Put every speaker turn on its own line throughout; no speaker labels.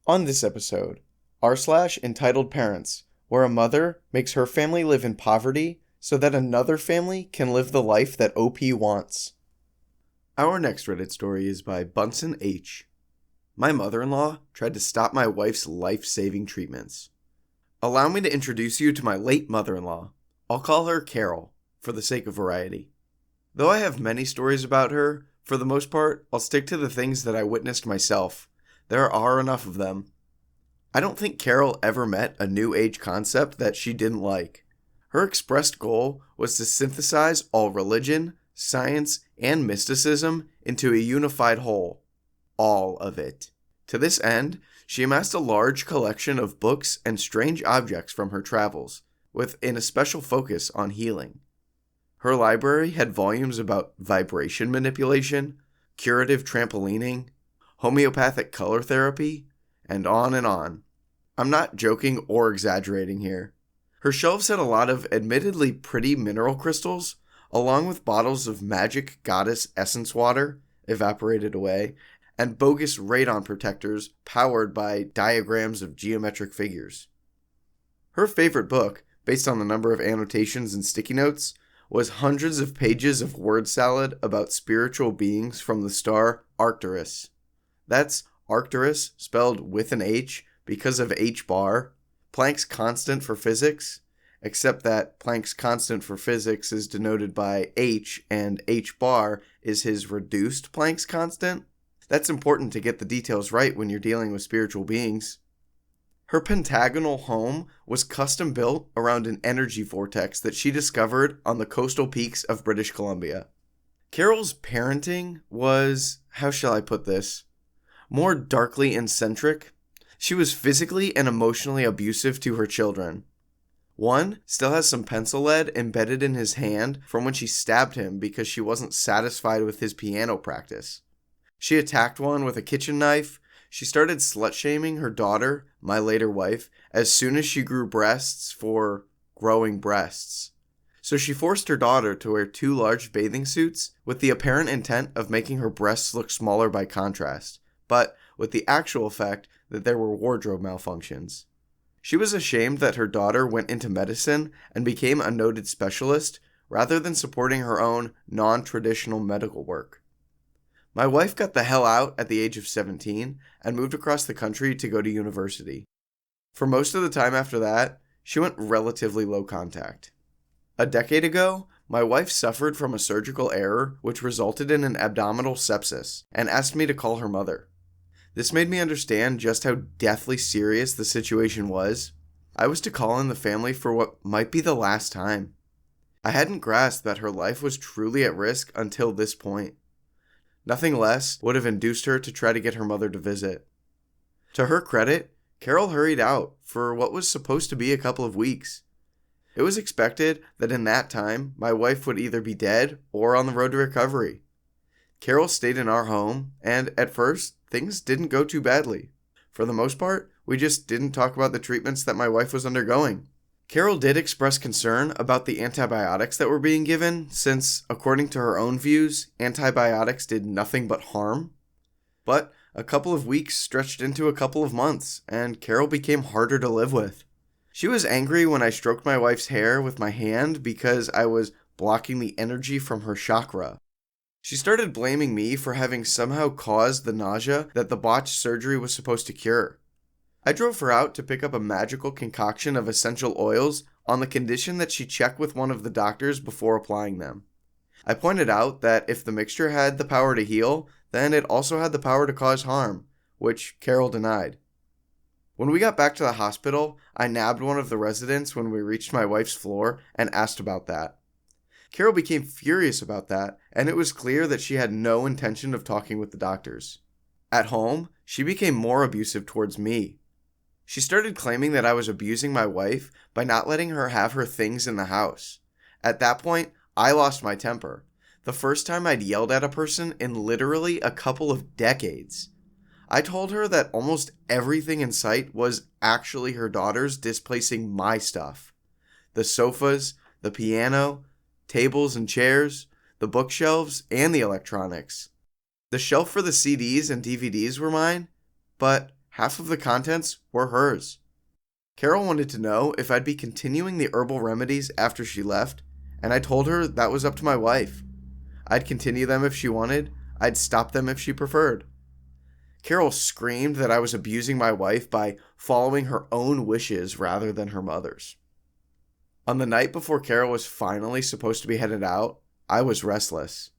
On this episode, entitled Parents, where a mother makes her family live in poverty so that another family can live the life that OP wants. Our next Reddit story is by Bunsen H. My mother-in-law tried to stop my wife's life-saving treatments. Allow me to introduce you to my late mother-in-law. I'll call her Carol, for the sake of variety. Though I have many stories about her, for the most part, I'll stick to the things that I witnessed myself. There are enough of them. I don't think Carol ever met a New Age concept that she didn't like. Her expressed goal was to synthesize all religion, science, and mysticism into a unified whole. All of it. To this end, she amassed a large collection of books and strange objects from her travels, with an especial focus on healing. Her library had volumes about vibration manipulation, curative trampolining, homeopathic color therapy, and on and on. I'm not joking or exaggerating here. Her shelves had a lot of admittedly pretty mineral crystals, along with bottles of magic goddess essence water, evaporated away, and bogus radon protectors powered by diagrams of geometric figures. Her favorite book, based on the number of annotations and sticky notes, was hundreds of pages of word salad about spiritual beings from the star Arcturus. That's Arcturus, spelled with an H because of H bar, Planck's constant for physics, except that Planck's constant for physics is denoted by H, and H bar is his reduced Planck's constant. That's important to get the details right when you're dealing with spiritual beings. Her pentagonal home was custom built around an energy vortex that she discovered on the coastal peaks of British Columbia. Carol's parenting was, how shall I put this, more darkly eccentric. She was physically and emotionally abusive to her children. One still has some pencil lead embedded in his hand from when she stabbed him because she wasn't satisfied with his piano practice. She attacked one with a kitchen knife. She started slut-shaming her daughter, my later wife, as soon as she grew breasts for growing breasts. So she forced her daughter to wear 2 large bathing suits with the apparent intent of making her breasts look smaller by contrast, but with the actual effect that there were wardrobe malfunctions. She was ashamed that her daughter went into medicine and became a noted specialist rather than supporting her own non-traditional medical work. My wife got the hell out at the age of 17 and moved across the country to go to university. For most of the time after that, she went relatively low contact. A decade ago, my wife suffered from a surgical error which resulted in an abdominal sepsis and asked me to call her mother. This made me understand just how deathly serious the situation was. I was to call in the family for what might be the last time. I hadn't grasped that her life was truly at risk until this point. Nothing less would have induced her to try to get her mother to visit. To her credit, Carol hurried out for what was supposed to be a couple of weeks. It was expected that in that time, my wife would either be dead or on the road to recovery. Carol stayed in our home, and at first, things didn't go too badly. For the most part, we just didn't talk about the treatments that my wife was undergoing. Carol did express concern about the antibiotics that were being given, since, according to her own views, antibiotics did nothing but harm. But a couple of weeks stretched into a couple of months, and Carol became harder to live with. She was angry when I stroked my wife's hair with my hand because I was blocking the energy from her chakra. She started blaming me for having somehow caused the nausea that the botched surgery was supposed to cure. I drove her out to pick up a magical concoction of essential oils on the condition that she check with one of the doctors before applying them. I pointed out that if the mixture had the power to heal, then it also had the power to cause harm, which Carol denied. When we got back to the hospital, I nabbed one of the residents when we reached my wife's floor and asked about that. Carol became furious about that, and it was clear that she had no intention of talking with the doctors. At home, she became more abusive towards me. She started claiming that I was abusing my wife by not letting her have her things in the house. At that point, I lost my temper. The first time I'd yelled at a person in literally a couple of decades. I told her that almost everything in sight was actually her daughter's displacing my stuff. The sofas, the piano, tables and chairs, the bookshelves, and the electronics. The shelf for the CDs and DVDs were mine, but half of the contents were hers. Carol wanted to know if I'd be continuing the herbal remedies after she left, and I told her that was up to my wife. I'd continue them if she wanted, I'd stop them if she preferred. Carol screamed that I was abusing my wife by following her own wishes rather than her mother's. On the night before Carol was finally supposed to be headed out, I was restless.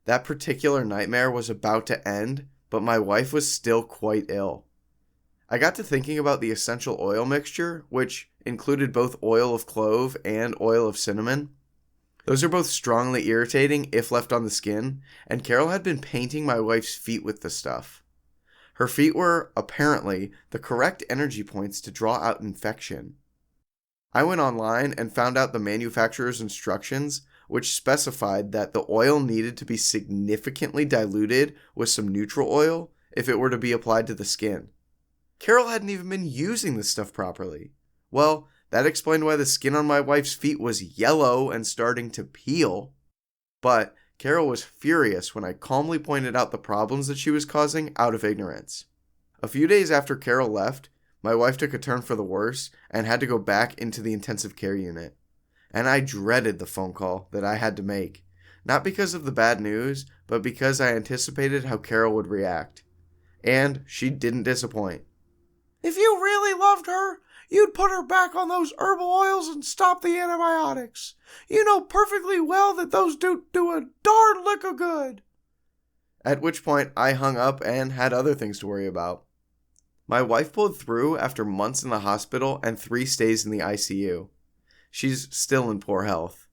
That particular nightmare was about to end, but my wife was still quite ill. I got to thinking about the essential oil mixture, which included both oil of clove and oil of cinnamon. Those are both strongly irritating if left on the skin, and Carol had been painting my wife's feet with the stuff. Her feet were, apparently, the correct energy points to draw out infection. I went online and found out the manufacturer's instructions, which specified that the oil needed to be significantly diluted with some neutral oil if it were to be applied to the skin. Carol hadn't even been using this stuff properly. Well, that explained why the skin on my wife's feet was yellow and starting to peel. But Carol was furious when I calmly pointed out the problems that she was causing out of ignorance. A few days after Carol left, my wife took a turn for the worse and had to go back into the intensive care unit. And I dreaded the phone call that I had to make. Not because of the bad news, but because I anticipated how Carol would react. And she didn't disappoint.
If you really loved her, you'd put her back on those herbal oils and stop the antibiotics. You know perfectly well that those do a darn lick of good.
At which point I hung up and had other things to worry about. My wife pulled through after months in the hospital and 3 stays in the ICU. She's still in poor health.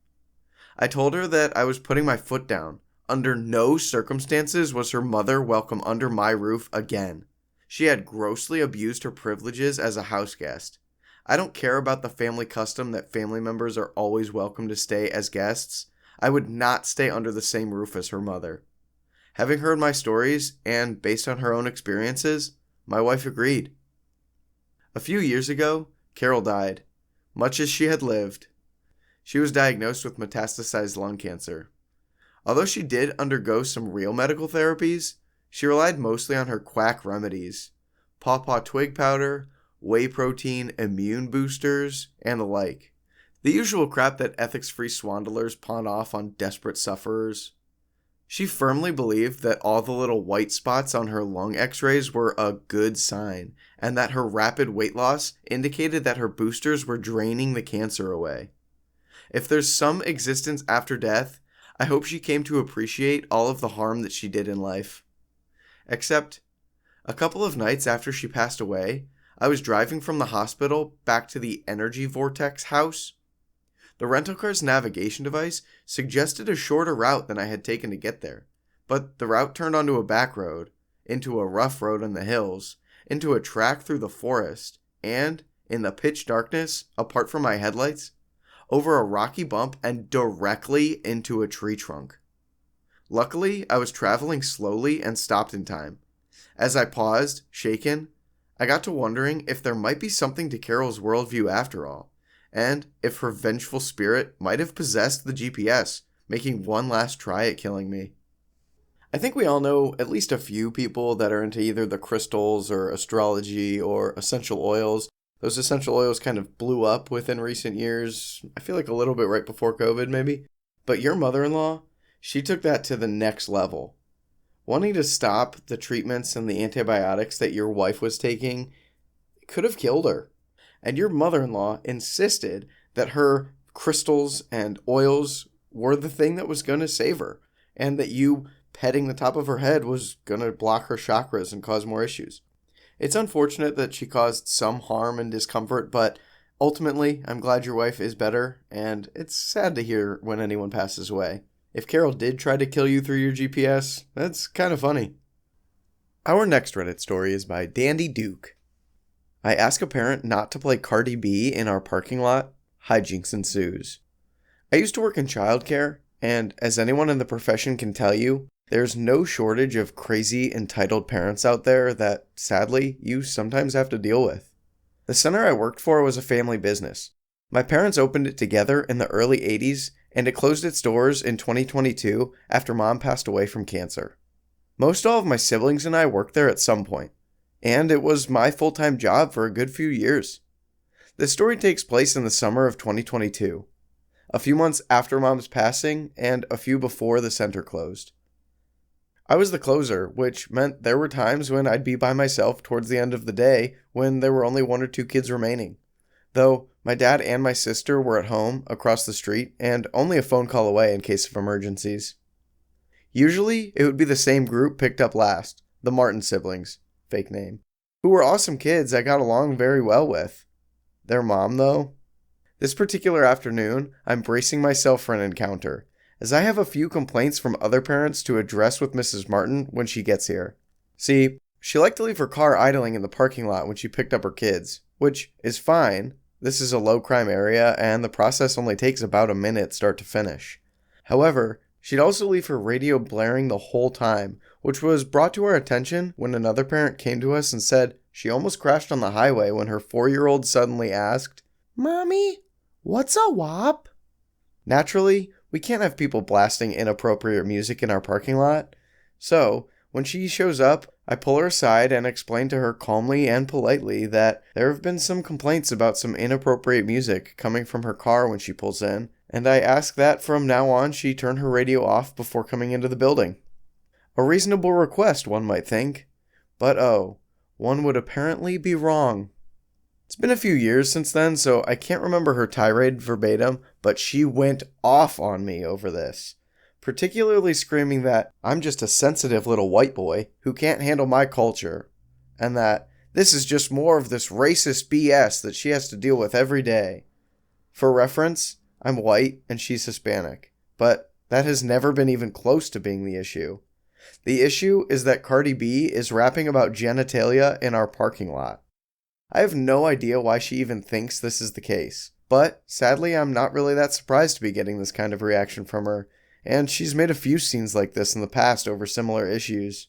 I told her that I was putting my foot down. Under no circumstances was her mother welcome under my roof again. She had grossly abused her privileges as a house guest. I don't care about the family custom that family members are always welcome to stay as guests. I would not stay under the same roof as her mother. Having heard my stories, and based on her own experiences, my wife agreed. A few years ago, Carol died, much as she had lived. She was diagnosed with metastasized lung cancer. Although she did undergo some real medical therapies, she relied mostly on her quack remedies, pawpaw twig powder, whey protein, immune boosters, and the like. The usual crap that ethics-free swindlers pawn off on desperate sufferers. She firmly believed that all the little white spots on her lung x-rays were a good sign, and that her rapid weight loss indicated that her boosters were draining the cancer away. If there's some existence after death, I hope she came to appreciate all of the harm that she did in life. Except, a couple of nights after she passed away, I was driving from the hospital back to the Energy Vortex house. The rental car's navigation device suggested a shorter route than I had taken to get there, but the route turned onto a back road, into a rough road in the hills, into a track through the forest, and, in the pitch darkness, apart from my headlights, over a rocky bump and directly into a tree trunk. Luckily, I was traveling slowly and stopped in time. As I paused, shaken, I got to wondering if there might be something to Carol's worldview after all, and if her vengeful spirit might have possessed the GPS, making one last try at killing me. I think we all know at least a few people that are into either the crystals or astrology or essential oils. Those essential oils kind of blew up within recent years. I feel like a little bit right before COVID maybe. But your mother-in-law, she took that to the next level. Wanting to stop the treatments and the antibiotics that your wife was taking could have killed her. And your mother-in-law insisted that her crystals and oils were the thing that was going to save her. And that you petting the top of her head was going to block her chakras and cause more issues. It's unfortunate that she caused some harm and discomfort, but ultimately, I'm glad your wife is better, and it's sad to hear when anyone passes away. If Carol did try to kill you through your GPS, that's kind of funny. Our next Reddit story is by Dandy Duke. I ask a parent not to play Cardi B in our parking lot. Hijinks ensues. I used to work in childcare, and as anyone in the profession can tell you, there's no shortage of crazy entitled parents out there that, sadly, you sometimes have to deal with. The center I worked for was a family business. My parents opened it together in the early 80s, and it closed its doors in 2022 after Mom passed away from cancer. Most all of my siblings and I worked there at some point. And it was my full-time job for a good few years. This story takes place in the summer of 2022, a few months after Mom's passing and a few before the center closed. I was the closer, which meant there were times when I'd be by myself towards the end of the day when there were only 1 or 2 kids remaining. Though my dad and my sister were at home across the street and only a phone call away in case of emergencies. Usually, it would be the same group picked up last, the Martin siblings, fake name, who were awesome kids I got along very well with. Their mom, though? This particular afternoon, I'm bracing myself for an encounter, as I have a few complaints from other parents to address with Mrs. Martin when she gets here. See, she liked to leave her car idling in the parking lot when she picked up her kids, which is fine. This is a low-crime area, and the process only takes about a minute start to finish. However, she'd also leave her radio blaring the whole time, which was brought to our attention when another parent came to us and said she almost crashed on the highway when her 4-year-old suddenly asked, "Mommy, what's a WAP?" Naturally, we can't have people blasting inappropriate music in our parking lot. So, when she shows up, I pull her aside and explain to her calmly and politely that there have been some complaints about some inappropriate music coming from her car when she pulls in, and I ask that from now on she turn her radio off before coming into the building. A reasonable request, one might think. But one would apparently be wrong. It's been a few years since then, so I can't remember her tirade verbatim, but she went off on me over this, particularly screaming that I'm just a sensitive little white boy who can't handle my culture, and that this is just more of this racist BS that she has to deal with every day. For reference, I'm white and she's Hispanic, but that has never been even close to being the issue. The issue is that Cardi B is rapping about genitalia in our parking lot. I have no idea why she even thinks this is the case, but sadly I'm not really that surprised to be getting this kind of reaction from her, and she's made a few scenes like this in the past over similar issues.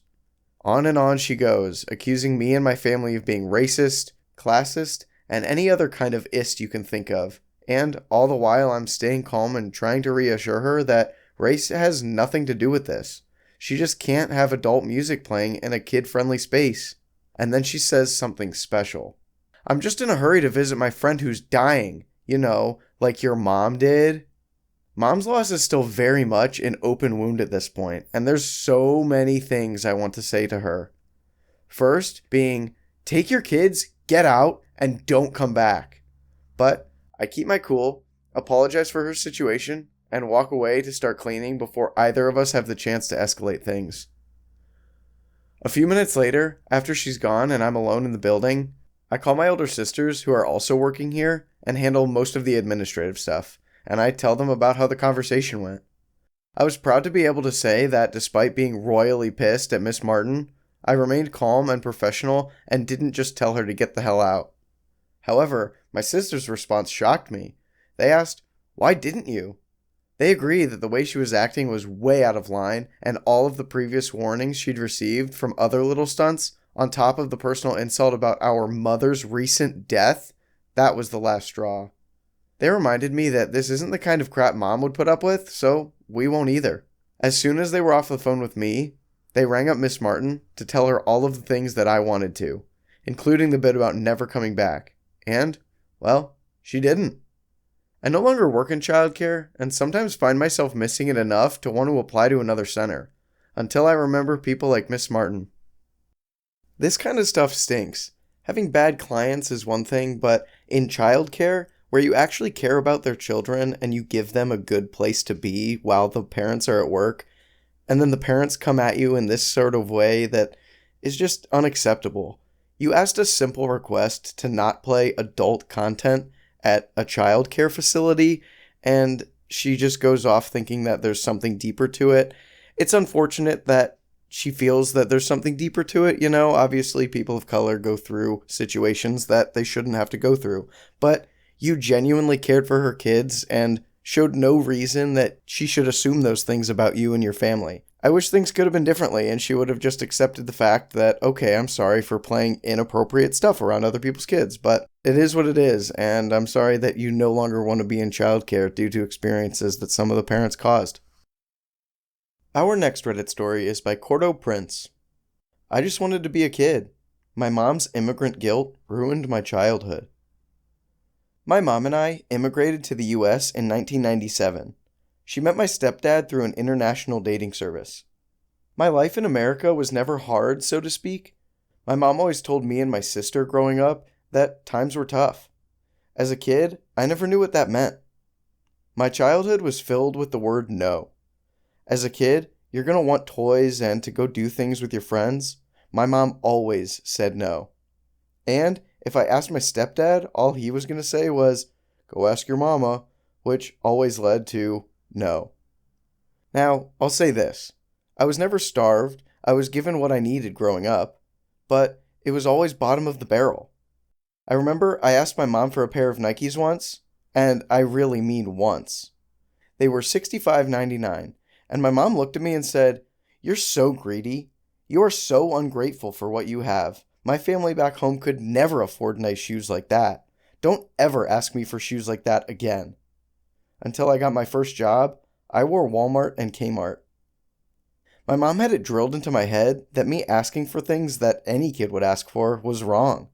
On and on she goes, accusing me and my family of being racist, classist, and any other kind of ist you can think of, and all the while I'm staying calm and trying to reassure her that race has nothing to do with this. She just can't have adult music playing in a kid-friendly space. And then she says something special. I'm just in a hurry to visit my friend who's dying, like your mom did. Mom's loss is still very much an open wound at this point, and there's so many things I want to say to her. First being, take your kids, get out, and don't come back. But I keep my cool, apologize for her situation, and walk away to start cleaning before either of us have the chance to escalate things. A few minutes later, after she's gone and I'm alone in the building, I call my older sisters who are also working here and handle most of the administrative stuff, and I tell them about how the conversation went. I was proud to be able to say that despite being royally pissed at Miss Martin, I remained calm and professional and didn't just tell her to get the hell out. However, my sisters' response shocked me. They asked, "Why didn't you?" They agree that the way she was acting was way out of line, and all of the previous warnings she'd received from other little stunts, on top of the personal insult about our mother's recent death, that was the last straw. They reminded me that this isn't the kind of crap Mom would put up with, so we won't either. As soon as they were off the phone with me, they rang up Miss Martin to tell her all of the things that I wanted to, including the bit about never coming back. And, well, she didn't. I no longer work in childcare, and sometimes find myself missing it enough to want to apply to another center, until I remember people like Miss Martin. This kind of stuff stinks. Having bad clients is one thing, but in childcare, where you actually care about their children and you give them a good place to be while the parents are at work, and then the parents come at you in this sort of way that is just unacceptable. You asked a simple request to not play adult content at a child care facility, and she just goes off thinking that there's something deeper to it. It's unfortunate that she feels that there's something deeper to it, Obviously, people of color go through situations that they shouldn't have to go through. But you genuinely cared for her kids and showed no reason that she should assume those things about you and your family. I wish things could have been differently, and she would have just accepted the fact that, okay, I'm sorry for playing inappropriate stuff around other people's kids, but it is what it is, and I'm sorry that you no longer want to be in childcare due to experiences that some of the parents caused. Our next Reddit story is by Cordo Prince. I just wanted to be a kid. My mom's immigrant guilt ruined my childhood. My mom and I immigrated to the US in 1997. She met my stepdad through an international dating service. My life in America was never hard, so to speak. My mom always told me and my sister growing up that times were tough. As a kid, I never knew what that meant. My childhood was filled with the word no. As a kid, you're going to want toys and to go do things with your friends. My mom always said no. And if I asked my stepdad, all he was going to say was, "Go ask your mama," which always led to no. Now, I'll say this. I was never starved. I was given what I needed growing up, but it was always bottom of the barrel. I remember I asked my mom for a pair of Nikes once, and I really mean once. They were $65.99, and my mom looked at me and said, "You're so greedy. You are so ungrateful for what you have. My family back home could never afford nice shoes like that. Don't ever ask me for shoes like that again." Until I got my first job, I wore Walmart and Kmart. My mom had it drilled into my head that me asking for things that any kid would ask for was wrong.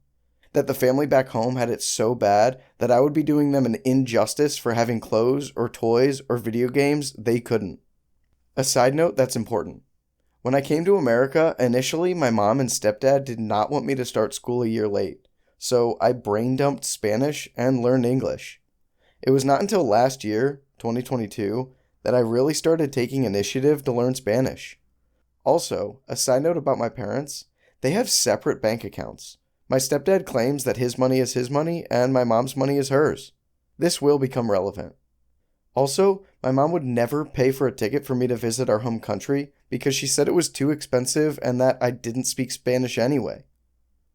That the family back home had it so bad that I would be doing them an injustice for having clothes or toys or video games they couldn't. A side note that's important. When I came to America, initially my mom and stepdad did not want me to start school a year late, so I brain dumped Spanish and learned English. It was not until last year, 2022, that I really started taking initiative to learn Spanish. Also, a side note about my parents, they have separate bank accounts. My stepdad claims that his money is his money and my mom's money is hers. This will become relevant. Also, my mom would never pay for a ticket for me to visit our home country because she said it was too expensive and that I didn't speak Spanish anyway.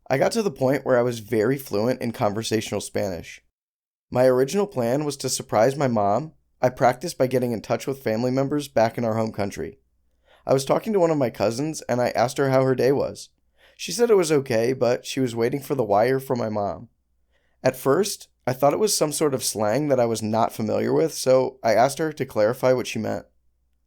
I got to the point where I was very fluent in conversational Spanish. My original plan was to surprise my mom. I practiced by getting in touch with family members back in our home country. I was talking to one of my cousins and I asked her how her day was. She said it was okay, but she was waiting for the wire from my mom. At first, I thought it was some sort of slang that I was not familiar with, so I asked her to clarify what she meant.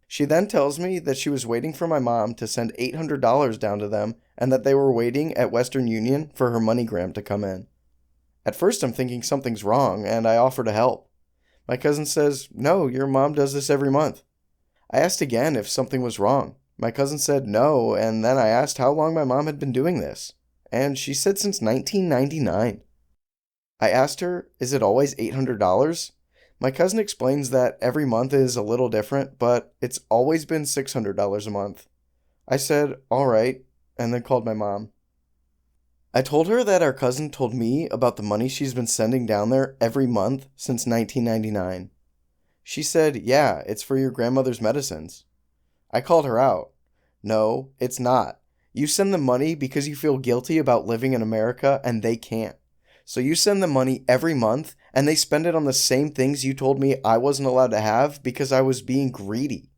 She then tells me that she was waiting for my mom to send $800 down to them and that they were waiting at Western Union for her MoneyGram to come in. At first, I'm thinking something's wrong and I offer to help. My cousin says, "No, your mom does this every month." I asked again if something was wrong. My cousin said no, and then I asked how long my mom had been doing this, and she said since 1999. I asked her, "Is it always $800? My cousin explains that every month is a little different, but it's always been $600 a month. I said, "All right," and then called my mom. I told her that our cousin told me about the money she's been sending down there every month since 1999. She said, "Yeah, it's for your grandmother's medicines." I called her out. "No, it's not. You send them money because you feel guilty about living in America and they can't. So you send them money every month and they spend it on the same things you told me I wasn't allowed to have because I was being greedy."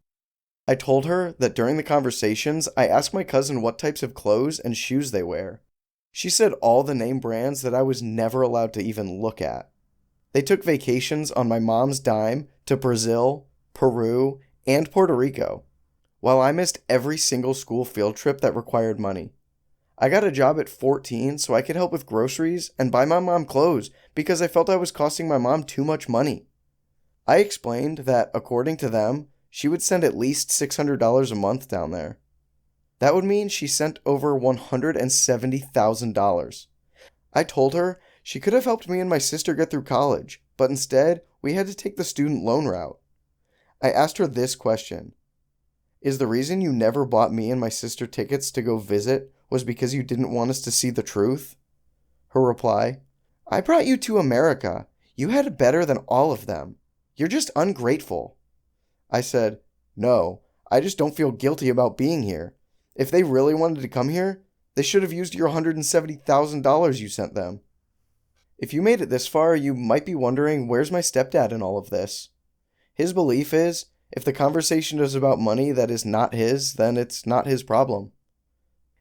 I told her that during the conversations, I asked my cousin what types of clothes and shoes they wear. She said all the name brands that I was never allowed to even look at. They took vacations on my mom's dime to Brazil, Peru, and Puerto Rico, while I missed every single school field trip that required money. I got a job at 14 so I could help with groceries and buy my mom clothes because I felt I was costing my mom too much money. I explained that, according to them, she would send at least $600 a month down there. That would mean she sent over $170,000. I told her she could have helped me and my sister get through college, but instead, we had to take the student loan route. I asked her this question: "Is the reason you never bought me and my sister tickets to go visit was because you didn't want us to see the truth?" Her reply: "I brought you to America. You had it better than all of them. You're just ungrateful." I said, "No, I just don't feel guilty about being here. If they really wanted to come here, they should have used your $170,000 you sent them." If you made it this far, you might be wondering, where's my stepdad in all of this? His belief is, if the conversation is about money that is not his, then it's not his problem.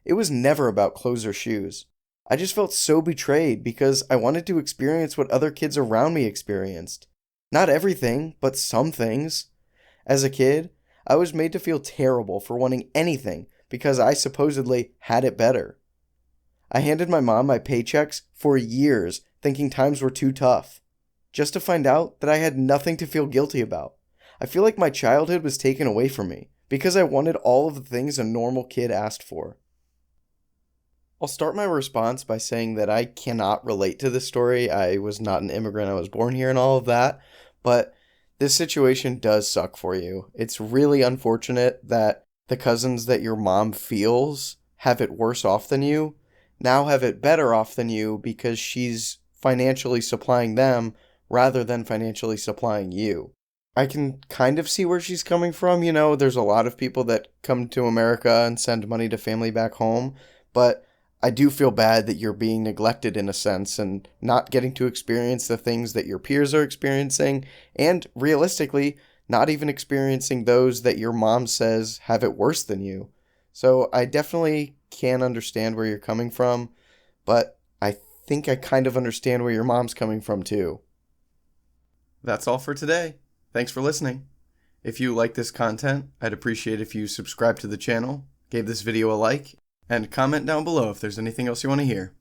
It was never about clothes or shoes. I just felt so betrayed because I wanted to experience what other kids around me experienced. Not everything, but some things. As a kid, I was made to feel terrible for wanting anything because I supposedly had it better. I handed my mom my paychecks for years, thinking times were too tough, just to find out that I had nothing to feel guilty about. I feel like my childhood was taken away from me because I wanted all of the things a normal kid asked for. I'll start my response by saying that I cannot relate to this story. I was not an immigrant. I was born here and all of that. But this situation does suck for you. It's really unfortunate that the cousins that your mom feels have it worse off than you now have it better off than you because she's financially supplying them rather than financially supplying you. I can kind of see where she's coming from. There's a lot of people that come to America and send money to family back home, but I do feel bad that you're being neglected in a sense and not getting to experience the things that your peers are experiencing, and realistically, not even experiencing those that your mom says have it worse than you. So I definitely can understand where you're coming from, but I think I kind of understand where your mom's coming from too. That's all for today. Thanks for listening. If you like this content, I'd appreciate if you subscribe to the channel, gave this video a like, and comment down below if there's anything else you want to hear.